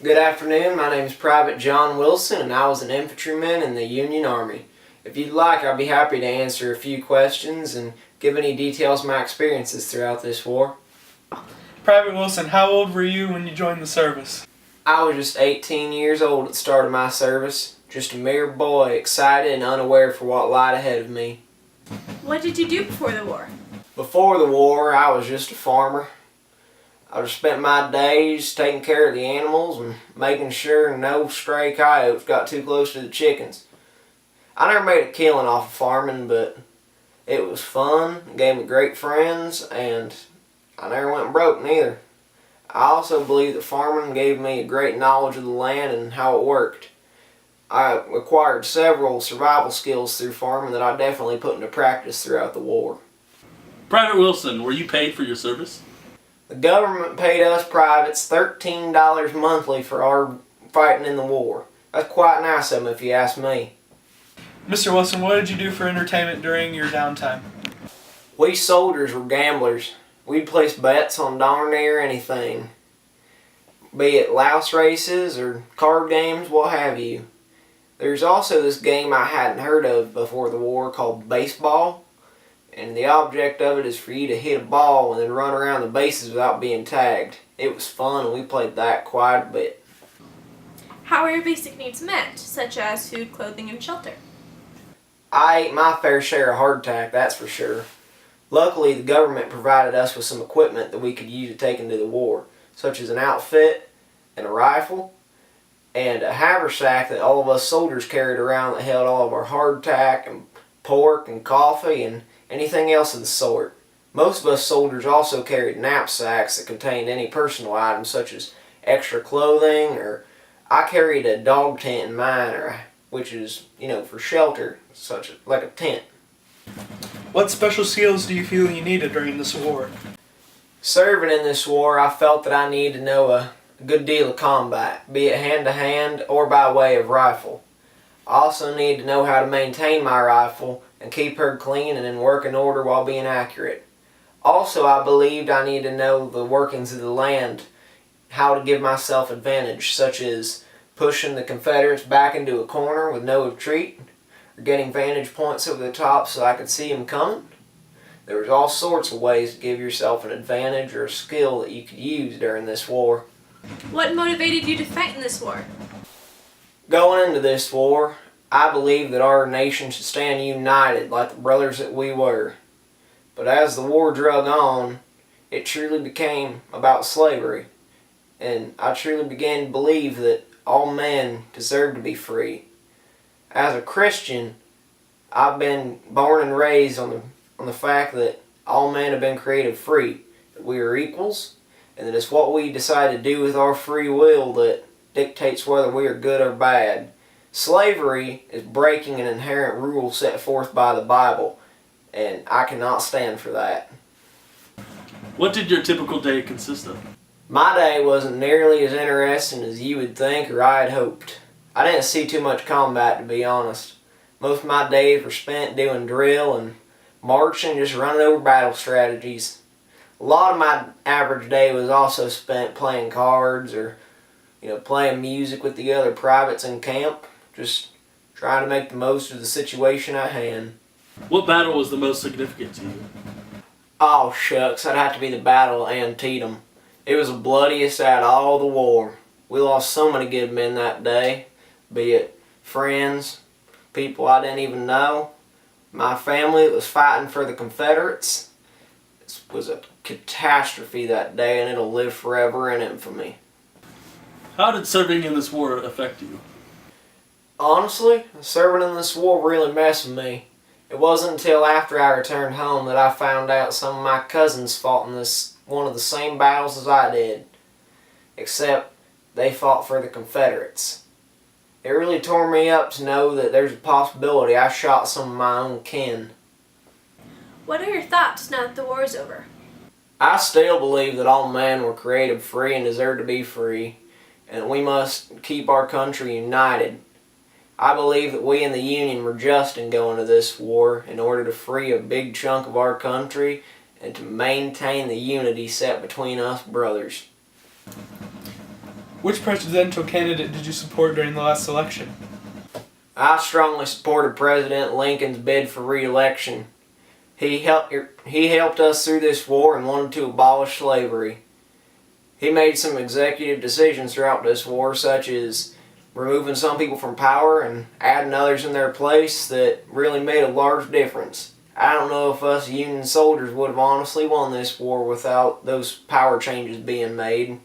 Good afternoon, my name is Private John Wilson and I was an infantryman in the Union Army. If you'd like, I'd be happy to answer a few questions and give any details of my experiences throughout this war. Private Wilson, how old were you when you joined the service? I was just 18 years old at the start of my service, just a mere boy, excited and unaware for what lied ahead of me. What did you do before the war? Before the war, I was just a farmer. I just spent my days taking care of the animals and making sure no stray coyotes got too close to the chickens. I never made a killing off of farming, but it was fun, it gave me great friends, and I never went broke neither. I also believe that farming gave me a great knowledge of the land and how it worked. I acquired several survival skills through farming that I definitely put into practice throughout the war. Private Wilson, were you paid for your service? The government paid us privates $13 monthly for our fighting in the war. That's quite nice of them if you ask me. Mr. Wilson, what did you do for entertainment during your downtime? We soldiers were gamblers. We'd place bets on darn near anything. Be it louse races or card games, what have you. There's also this game I hadn't heard of before the war called baseball. And the object of it is for you to hit a ball and then run around the bases without being tagged. It was fun and we played that quite a bit. How are your basic needs met, such as food, clothing, and shelter? I ate my fair share of hardtack, that's for sure. Luckily, the government provided us with some equipment that we could use to take into the war, such as an outfit and a rifle, and a haversack that all of us soldiers carried around that held all of our hardtack and pork and coffee and anything else of the sort. Most of us soldiers also carried knapsacks that contained any personal items such as extra clothing, or I carried a dog tent in mine, which is, for shelter, like a tent. What special skills do you feel you needed during this war? Serving in this war, I felt that I needed to know a good deal of combat, be it hand-to-hand or by way of rifle. I also needed to know how to maintain my rifle and keep her clean and in working order while being accurate. Also, I believed I needed to know the workings of the land, how to give myself advantage, such as pushing the Confederates back into a corner with no retreat, or getting vantage points over the top so I could see them coming. There was all sorts of ways to give yourself an advantage or a skill that you could use during this war. What motivated you to fight in this war? Going into this war, I believed that our nation should stand united like the brothers that we were. But as the war drug on, it truly became about slavery. And I truly began to believe that all men deserve to be free. As a Christian, I've been born and raised on the fact that all men have been created free, that we are equals, and that it's what we decide to do with our free will that dictates whether we are good or bad. Slavery is breaking an inherent rule set forth by the Bible, and I cannot stand for that. What did your typical day consist of? My day wasn't nearly as interesting as you would think or I had hoped. I didn't see too much combat, to be honest. Most of my days were spent doing drill and marching, just running over battle strategies. A lot of my average day was also spent playing cards or playing music with the other privates in camp, just trying to make the most of the situation at hand. What battle was the most significant to you? Oh shucks, that'd have to be the Battle of Antietam. It was the bloodiest out of all the war. We lost so many good men that day, be it friends, people I didn't even know, my family that was fighting for the Confederates. It was a catastrophe that day, and it'll live forever in infamy. How did serving in this war affect you? Honestly, serving in this war really messed with me. It wasn't until after I returned home that I found out some of my cousins fought in one of the same battles as I did, except they fought for the Confederates. It really tore me up to know that there's a possibility I shot some of my own kin. What are your thoughts now that the war is over? I still believe that all men were created free and deserve to be free, and we must keep our country united. I believe that we in the Union were just in going to this war in order to free a big chunk of our country and to maintain the unity set between us brothers. Which presidential candidate did you support during the last election? I strongly supported President Lincoln's bid for re-election. He helped us through this war and wanted to abolish slavery. He made some executive decisions throughout this war, such as removing some people from power and adding others in their place, that really made a large difference. I don't know if us Union soldiers would have honestly won this war without those power changes being made.